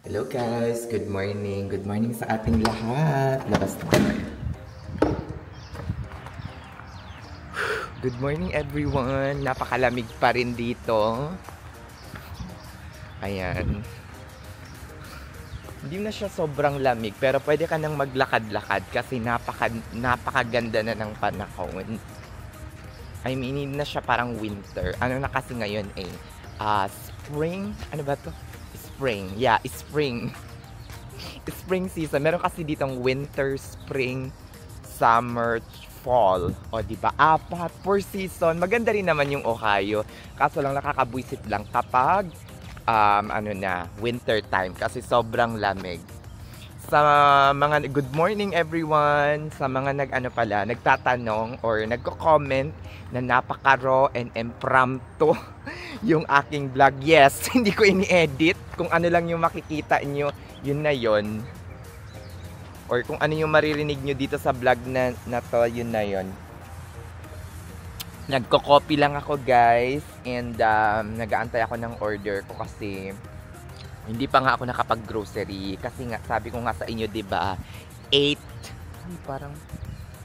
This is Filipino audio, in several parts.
Hello guys, good morning. Good morning sa ating lahat. Labas na kami. Good morning everyone. Napakalamig pa rin dito. Ayan. Hindi na siya sobrang lamig pero pwede ka nang maglakad-lakad kasi napakaganda na ng panahon. I mean, hindi na siya parang winter. Ano na kasi ngayon spring? Ano ba to? Spring. Yeah, spring. Spring season. Meron kasi ditong winter, spring, summer, fall. O diba? 4 season. Maganda rin naman yung Ohio. Kaso lang nakakabwisit lang kapag winter time kasi sobrang lamig. Sa mga good morning everyone, sa mga nagtatanong or nagko-comment na napaka-raw and impromptu yung aking vlog. Yes, hindi ko ini-edit. Kung ano lang yung makikita nyo, yun na yun. Or kung ano yung maririnig nyo dito sa vlog na to, yun na yun. Nagko-copy lang ako guys and nag-aantay ako ng order ko kasi hindi pa nga ako nakapag-grocery kasi nga sabi ko nga sa inyo 'di ba 8 parang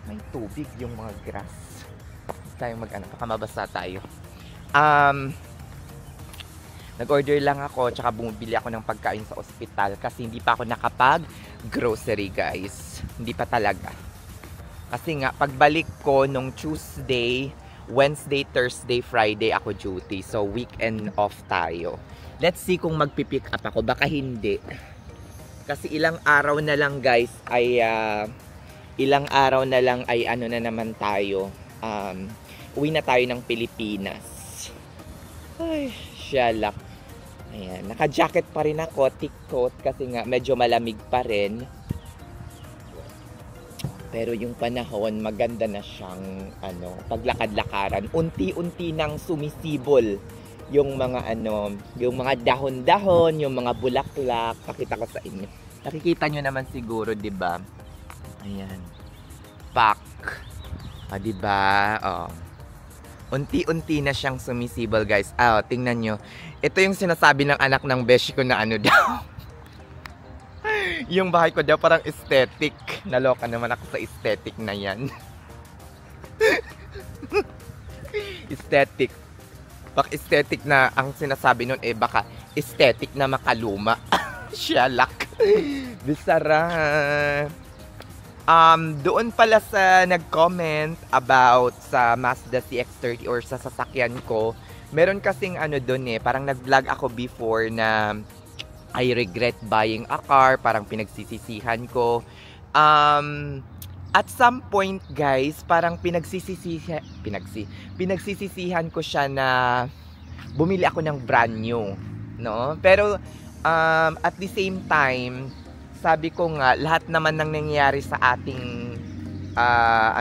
may tubig yung mga grass. Tayo baka mabasa tayo. Nag-order lang ako tsaka bumibili ako ng pagkain sa ospital kasi hindi pa ako nakapag-grocery guys. Hindi pa talaga. Kasi nga pagbalik ko nung Tuesday, Wednesday, Thursday, Friday ako duty. So weekend off tayo. Let's see kung magpipick up ako. Baka hindi. Kasi ilang araw na lang guys ay ano na naman tayo. Uwi na tayo ng Pilipinas. Ay, syalak. Ayan, naka-jacket pa rin ako, thick coat kasi nga medyo malamig pa rin. Pero yung panahon maganda na siyang paglakad-lakaran. Unti-unti nang sumisibol yung mga yung mga dahon-dahon, yung mga bulaklak. Pakita ko sa inyo. Nakikita nyo naman siguro, 'di ba? Ayan. Pak. 'Di ba? Unti-unti na siyang sumisibol, guys. Tingnan nyo. Ito yung sinasabi ng anak ng beshi ko na daw. Yung bahay ko daw parang aesthetic. Naloka naman ako sa aesthetic na 'yan. Aesthetic. Baka aesthetic na ang sinasabi nun baka aesthetic na makaluma. Siyalak. Bisara. Doon pala sa nag-comment about sa Mazda CX-30 or sa sasakyan ko. Meron kasing doon parang nag-vlog ako before na I regret buying a car, parang pinagsisisihan ko. At some point guys, parang pinagsisisihan ko siya na bumili ako ng brand new, no? Pero at the same time, sabi ko nga lahat naman ng nangyayari sa ating sa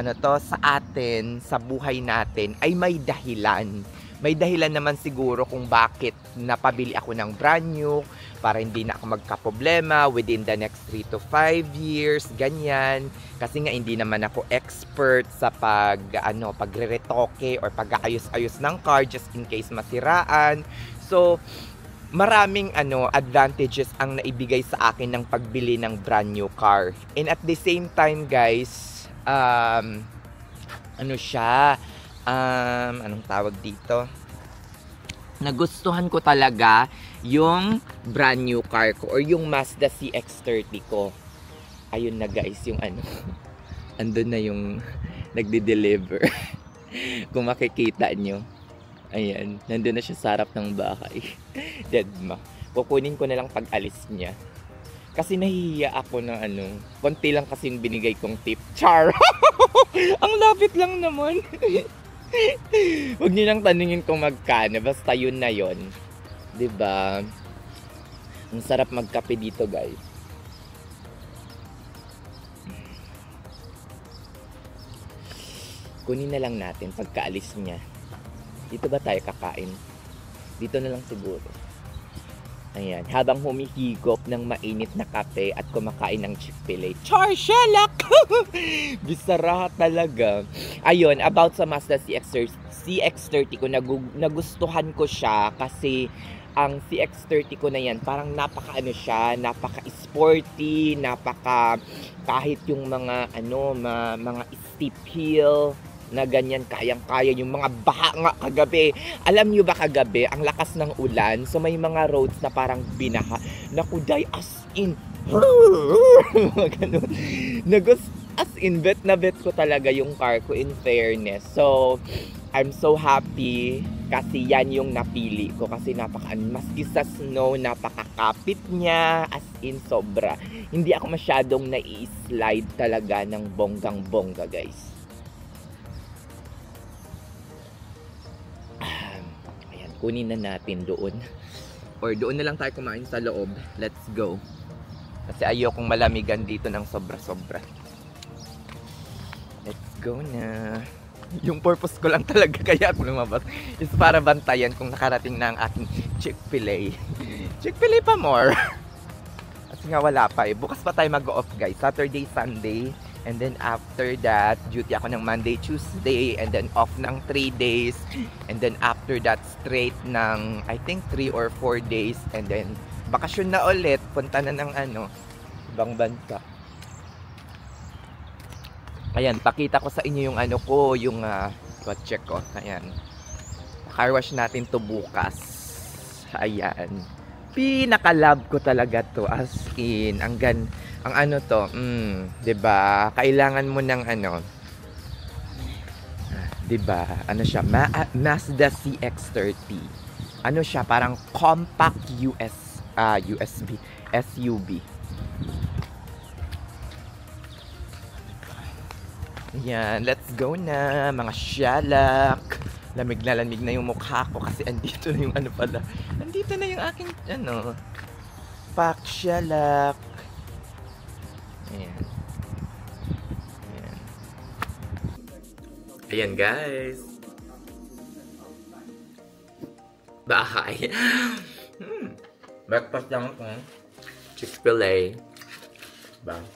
atin, sa buhay natin ay may dahilan. May dahilan naman siguro kung bakit napabili ako ng brand new para hindi na ako magkaproblema within the next 3 to 5 years, ganyan. Kasi nga hindi naman ako expert sa pagre-retoke or pag-aayos-ayos ng car just in case masiraan. So, maraming advantages ang naibigay sa akin ng pagbili ng brand new car. And at the same time, guys, anong tawag dito? Nagustuhan ko talaga yung brand new car ko or yung Mazda CX-30 ko. Ayun na guys, yung andun na yung nagde-deliver. Kung makikita nyo. Ayan, nandun na siya sa harap ng bahay. Deadma. Kukunin ko na lang pag alis niya. Kasi nahihiya ako ng konti lang kasi yung binigay kong tip. Char! Ang lapit lang naman. Huwag niyo nang tanungin kung magkano. Basta yun na yun. 'Di ba? Ang sarap magkape dito, guys. Kunin na lang natin pagkaalis niya. Dito ba tayo kakain? Dito na lang siguro. Ayan, habang humihigop ng mainit na kape at kumakain ng Chick-fil-A. Char, shalak! Bisara talaga. Ayun, about sa Mazda CX-30 ko, nagustuhan ko siya kasi ang CX-30 ko na yan, parang napaka-ano siya, napaka-sporty, kahit yung mga, mga steep hill, na ganyan, kayang-kaya yung mga baha nga kagabi. Alam nyo ba kagabi, ang lakas ng ulan, so may mga roads na parang binaha. Naku, day, as in, ganun. As in, bet na bet ko talaga yung car ko, in fairness. So, I'm so happy kasi yan yung napili ko kasi maski sa snow, napakakapit niya, as in, sobra. Hindi ako masyadong nai-slide talaga ng bonggang-bongga, guys. Kunin na natin doon. Or doon na lang tayo kumain sa loob. Let's go. Kasi ayokong malamigan dito ng sobra-sobra. Let's go na. Yung purpose ko lang talaga kaya ako lumabas is para bantayan kung nakarating na ang aking Chick-fil-A. Chick-fil-A pa more. Kasi nga wala pa eh. Bukas pa tayo mag-off guys. Saturday, Sunday. And then after that, duty ako ng Monday, Tuesday, and then off ng 3 days. And then after that, straight ng, I think 3 or 4 days. And then, bakasyon na ulit. Punta na ng ibang bansa. Ayan, pakita ko sa inyo yung yung kotse ko. Ayan. Car wash natin to bukas. Ayan. Pinaka-love ko talaga to, as in, ang to, 'di ba? Kailangan mo ng 'di ba? Siya, Mazda CX-30. Siya, parang compact SUV. Yan, let's go na, mga syalak. Lamig na yung mukha ko kasi andito na yung pala. Andito na yung aking pak syalak. Ayan. Ayan. Ayan guys. Bahay. Breakfast lang ako. Chick-fil-A.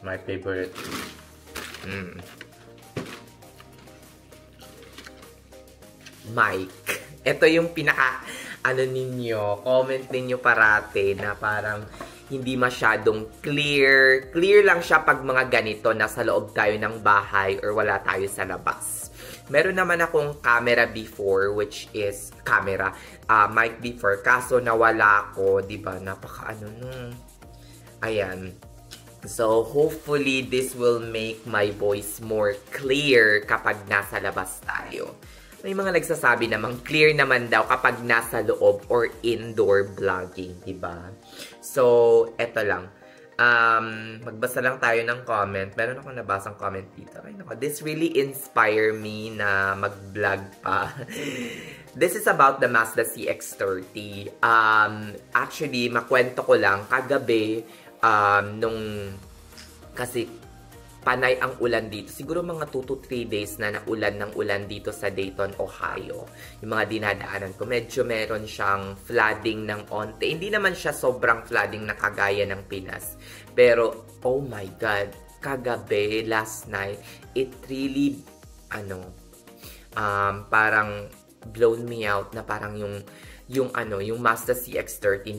My favorite. Mike. Ito yung pinaka comment ninyo parate na parang hindi masyadong clear. Clear lang siya pag mga ganito, nasa loob tayo ng bahay or wala tayo sa labas. Meron naman akong camera before, which is mic before, kaso nawala ko, diba? Ayan. So, hopefully, this will make my voice more clear kapag nasa labas tayo. May mga nagsasabi namang clear naman daw kapag nasa loob or indoor vlogging, diba? So, eto lang. Magbasa lang tayo ng comment. Meron akong nabasang comment dito. Ay, nako, this really inspire me na mag-vlog pa. This is about the Mazda CX-30. Actually, makwento ko lang, kagabi, kasi panay ang ulan dito. Siguro mga 2 to 3 days na naulan ng ulan dito sa Dayton, Ohio. Yung mga dinadaanan ko, medyo meron siyang flooding ng onte. Hindi naman siya sobrang flooding na kagaya ng Pinas. Pero, oh my God, kagabi, last night, it really, parang blown me out na parang yung Mazda CX-30,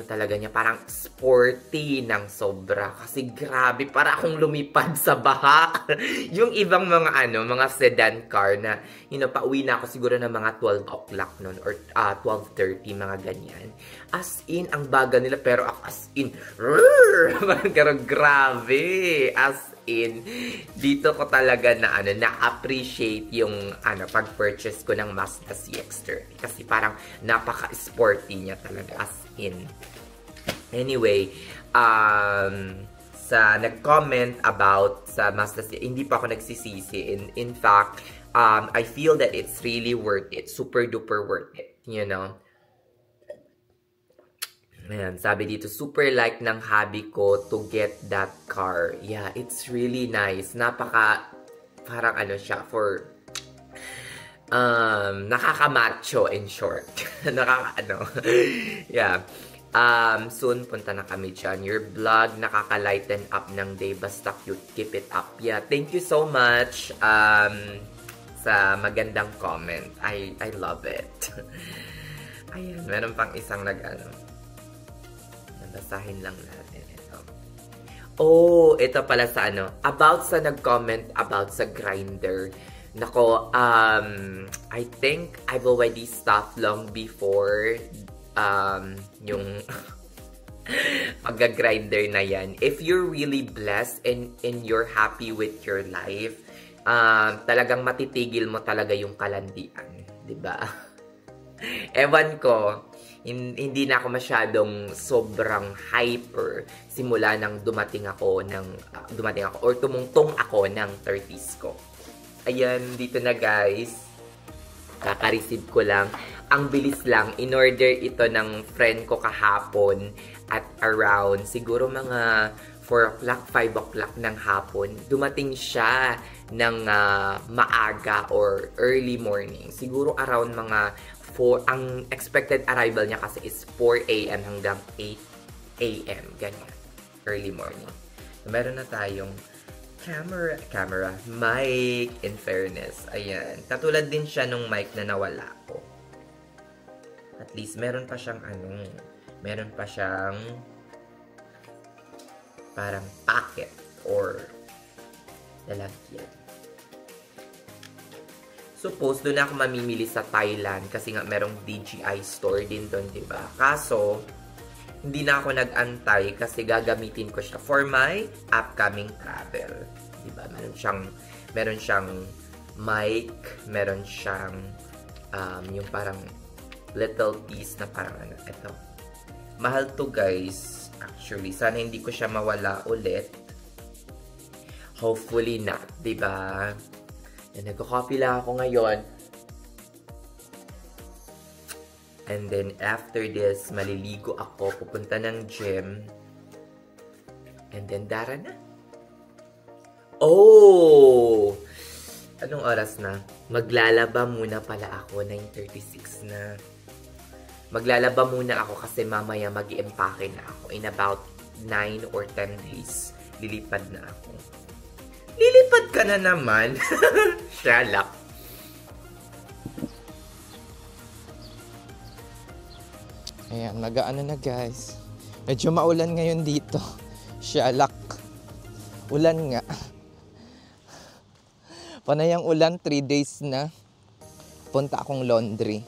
talaga niya, parang sporty ng sobra. Kasi grabe, para akong lumipad sa baha. Yung ibang mga mga sedan car na, pauwi na ako siguro ng mga 12 o'clock nun, or 12:30, mga ganyan. As in, ang baga nila, pero ako as in, pero grabe, as in, dito ko talaga na-appreciate yung pag-purchase ko ng Mazda CX-30 kasi parang napaka-sporty niya talaga, as in. Anyway, sa nag-comment about sa Mazda CX, hindi pa ako nagsisisi. In fact, I feel that it's really worth it. Super duper worth it, Ayan, sabi dito, super like ng hobby ko to get that car. Yeah, it's really nice. Parang siya, for, nakakamacho in short. Yeah. Soon, punta na kami dyan. Your vlog, nakaka-lighten up ng day. Basta cute, keep it up. Yeah, thank you so much, sa magandang comment. I love it. Ayan, meron pang isang nag-ano. Basahin lang natin ito. Oh, ito pala sa ano. About sa nag-comment about sa Grindr. Nako, I think I've already stopped long before yung pag-grinder na yan. If you're really blessed and you're happy with your life, talagang matitigil mo talaga yung kalandian. Diba? Ewan ko, hindi na ako masyadong sobrang hyper simula nang dumating ako or tumungtong ako ng 30s ko. Ayan, dito na guys. Kaka-receive ko lang. Ang bilis lang. In-order ito ng friend ko kahapon at around siguro mga 4 o'clock, 5 o'clock ng hapon. Dumating siya ng maaga or early morning. Siguro around mga 4. Ang expected arrival niya kasi is 4 a.m. hanggang 8 a.m. Ganyan. Early morning. So, meron na tayong camera, mic, in fairness. Ayan. Katulad din siya nung mic na nawala ko. At least, meron pa siyang parang packet or lalagyan. Suppose, doon ako mamimili sa Thailand kasi nga merong DJI store din doon, diba? Kaso, hindi na ako nag-antay kasi gagamitin ko siya for my upcoming travel. Diba? Meron siyang mic, meron siyang yung parang little piece na parang ano, ito. Mahal to guys, actually. Sana hindi ko siya mawala ulit. Hopefully not, diba? Nagko-copy lang ako ngayon. And then, after this, maliligo ako, pupunta ng gym. And then, dara na. Oh! Anong oras na? Maglalaba muna pala ako, 9:36 na. Maglalaba muna ako kasi mamaya mag-i-empake na ako. In about 9 or 10 days, lilipad na ako. Lilipad ka na naman. Shalak. Ayan, nag-ano na guys. Medyo maulan ngayon dito. Shalak. Ulan nga. Panayang ulan, 3 days na. Punta akong laundry.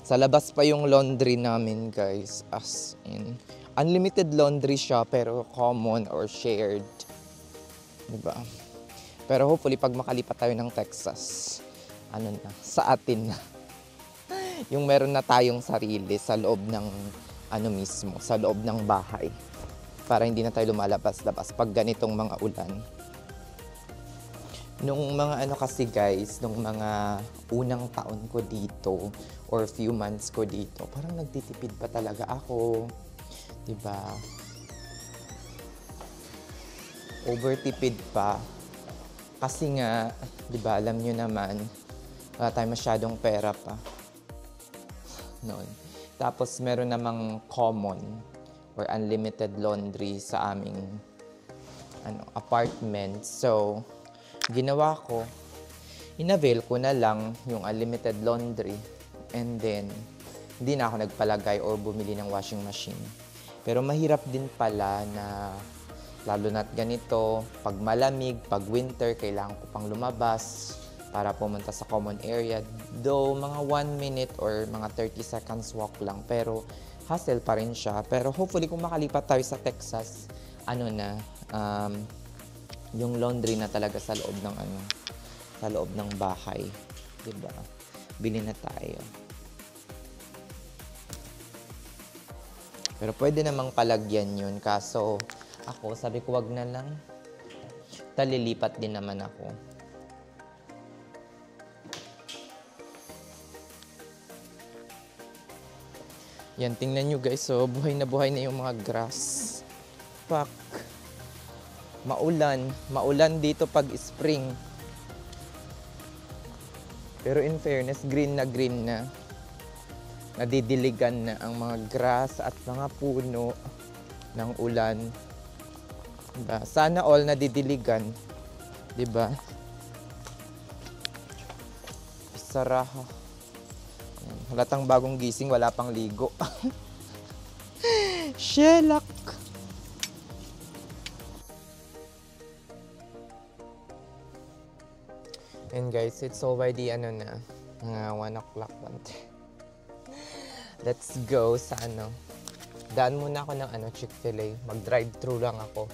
Sa labas pa yung laundry namin guys. As in. Unlimited laundry siya pero common or shared. Diba? Pero hopefully pag makalipat tayo ng Texas, ano na, sa atin na. Yung meron na tayong sarili sa loob ng ano mismo, sa loob ng bahay. Para hindi na tayo lumalabas-labas pag ganitong mga ulan. Nung mga ano kasi guys, nung mga unang taon ko dito or few months ko dito, parang nagtitipid pa talaga ako. Diba? Overtipid pa. Kasi nga, diba, alam nyo naman, wala tayong masyadong pera pa. Noon. Tapos meron namang common or unlimited laundry sa aming apartment. So, ginawa ko, inavail ko na lang yung unlimited laundry and then hindi na ako nagpalagay or bumili ng washing machine. Pero mahirap din pala na lalo na't ganito, pag malamig, pag winter, kailangan ko pang lumabas para pumunta sa common area. Though, mga 1 minute or mga 30 seconds walk lang. Pero, hassle pa rin siya. Pero, hopefully, kung makalipat tayo sa Texas, yung laundry na talaga sa loob ng, sa loob ng bahay. Diba? Bili na tayo. Pero, pwede namang palagyan yun. Kaso, ako, sabi ko, wag na lang. Talilipat din naman ako. Yan, tingnan nyo guys, so buhay na yung mga grass. Pak. Maulan dito pag spring. Pero in fairness, green na. Nadidiligan na ang mga grass at mga puno ng ulan. Diba? Sana all nadidiligan. Diba? Saraha. Yan. Halatang bagong gising, wala pang ligo. Shelak! And guys, it's already ano na, mga 1 o'clock. Let's go sa ano. Daan muna ako ng Chick-fil-A. Mag-drive-thru lang ako.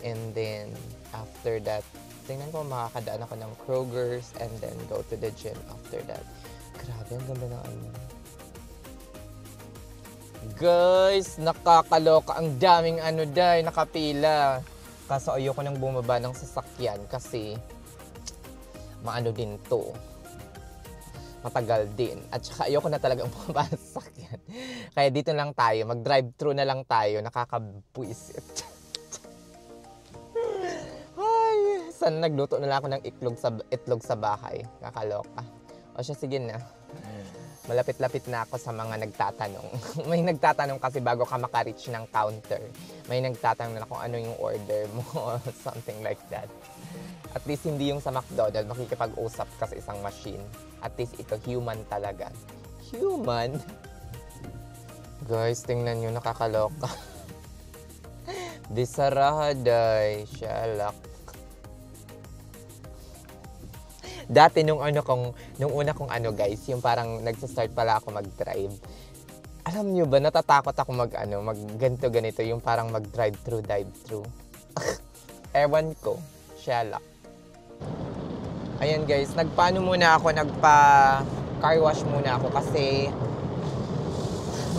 And then, after that, tingnan ko makakadaan ako ng Kroger's and then go to the gym after that. Grabe, ang ganda ng ano. Guys, nakakaloka. Ang daming nakapila. Kaso ayoko nang bumaba ng sasakyan kasi maano din to. Matagal din. At saka ayoko na talagang bumaba ng sasakyan. Kaya dito lang tayo. Mag-drive-thru na lang tayo. Nakakabwisit. Ay, sana nagluto na lang ako ng itlog sa bahay. Nakaloka. O siya, sige na. Malapit-lapit na ako sa mga nagtatanong. May nagtatanong kasi bago ka maka-reach ng counter. May nagtatanong na kung ano yung order mo. Something like that. At least hindi yung sa McDonald's, makikipag-usap ka sa isang machine. At least ito, human talaga. Human? Guys, tingnan nyo, nakakaloka. Disarahaday, shalak. Dati nung una kong guys, yung parang nagsa-start pala ako mag-drive. Alam nyo ba, natatakot ako mag ganito, yung parang mag-drive-thru. Ewan ko, shalak. Ayan guys, nagpa-car wash muna ako kasi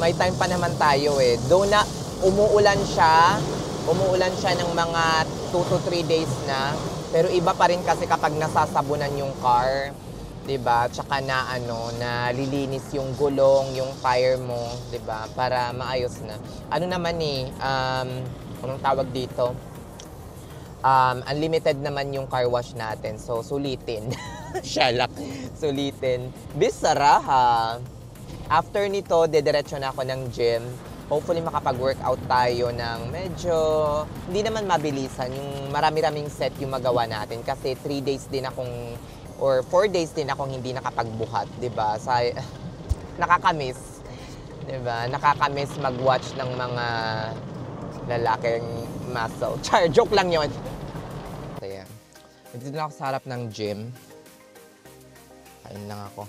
may time pa naman tayo eh. Though na umuulan siya ng mga 2 to 3 days na. Pero iba pa rin kasi kapag nasasabunan yung car, 'di ba? Tsaka na nalilinis yung gulong, yung tire mo, 'di ba? Para maayos na. Ano naman anong tawag dito? Unlimited naman yung car wash natin. So, sulitin. Shalak. Sulitin. Bisaraha. After nito, dediretso na ako ng gym. Hopefully, makapag-workout tayo ng medyo, hindi naman mabilisan. Yung marami-raming set yung magawa natin. Kasi 3 days din akong, or 4 days din akong hindi nakapagbuhat. Diba? Nakakamiss. Diba? Nakakamiss mag-watch ng mga lalaking muscle. Char, joke lang yun. Ayan. Dito na ako sa harap ng gym. Kain lang ako.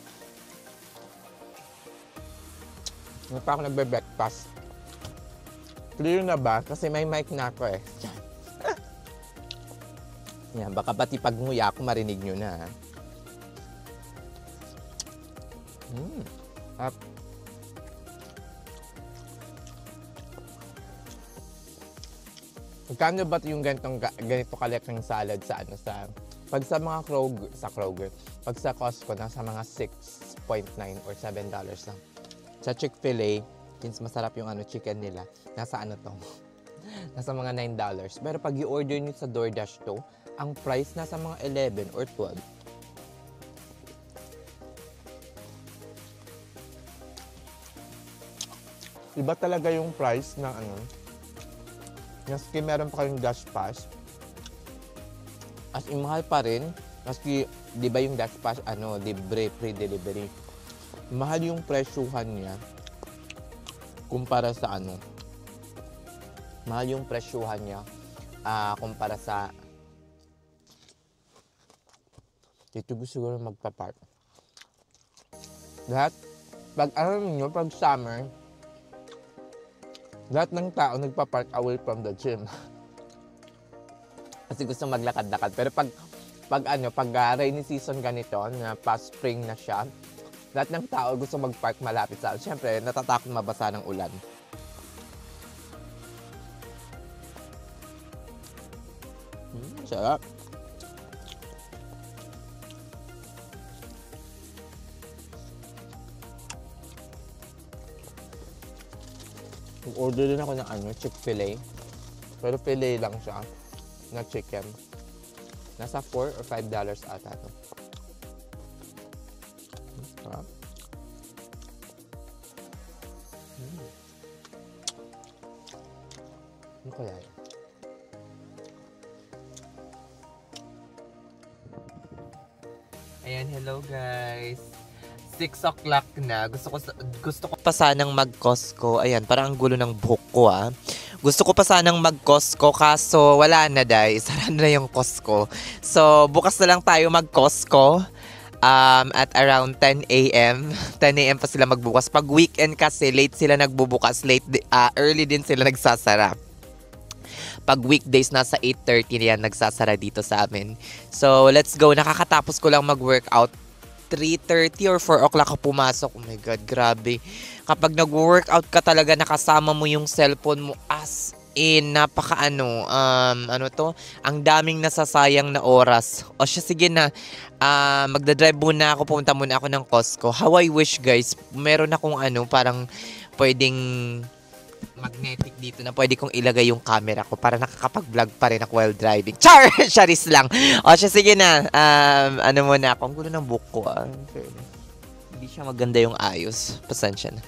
Hindi pa ako nagbe-breakfast. Clear na ba? Kasi may mic na ako eh. Yan, baka pati pag nguya ako marinig nyo na. Up. Magkano ba yung ganito kalaking salad sa pag sa mga Kroger, pag sa Costco, nasa mga 6.9 or $7 lang. Sa Chick-fil-A, since masarap yung chicken nila, nasa nasa mga $9. Pero pag i-order nyo sa DoorDash to, ang price nasa mga 11 or 12. Iba talaga yung price ng maski meron pa kayong Dash Pass. As in, mahal pa rin. Maski, di ba yung Dash Pass, libre, free delivery. Mahal yung presyuhan niya kumpara sa mahal yung presyuhan niya kumpara sa dito gusto siguro magpa-park. Lahat, pag pag summer, lahat ng tao nagpa-park away from the gym. Kasi gusto maglakad-lakad. Pero pag rainy season ganito, na past spring na siya, lahat ng tao gusto mag-park malapit sa siyempre, natatakot mabasa ng ulan. Sarap. Order din ako ng Chick-fil-A. Pero filet lang siya na chicken. Nasa $4 or $5 ata to. Sarap. Ano kaya yun? Ayan, hello guys. 6 o'clock na. Gusto ko pa sanang mag-Costco. Ayan, parang ang gulo ng buhok ko ah. Gusto ko pa sanang mag-Costco kaso wala na dahil. Sara na yung Costco. So, bukas na lang tayo mag-Costco. At around 10 a.m. 10 a.m. pa sila magbukas. Pag weekend kasi, late sila nagbubukas. Early din sila nagsasara. Pag weekdays, nasa 8:30 yan nagsasara dito sa amin. So, let's go. Nakakatapos ko lang mag-workout. 3:30 or 4 o'clock ako pumasok. Oh my God, grabe. Kapag nag-workout ka talaga, nakasama mo yung cellphone mo as in, ang daming nasasayang na oras. O siya, sige na, magdadrive muna ako, pumunta muna ako ng Costco. How I wish guys, meron akong parang pwedeng magnetic dito na pwede kong ilagay yung camera ko para nakakapag-vlog pa rin ako while driving. Char! Charis lang. O siya, sige na. Muna ako. Ang gulo ng buhok ko. Hindi siya maganda yung ayos. Pasensya na.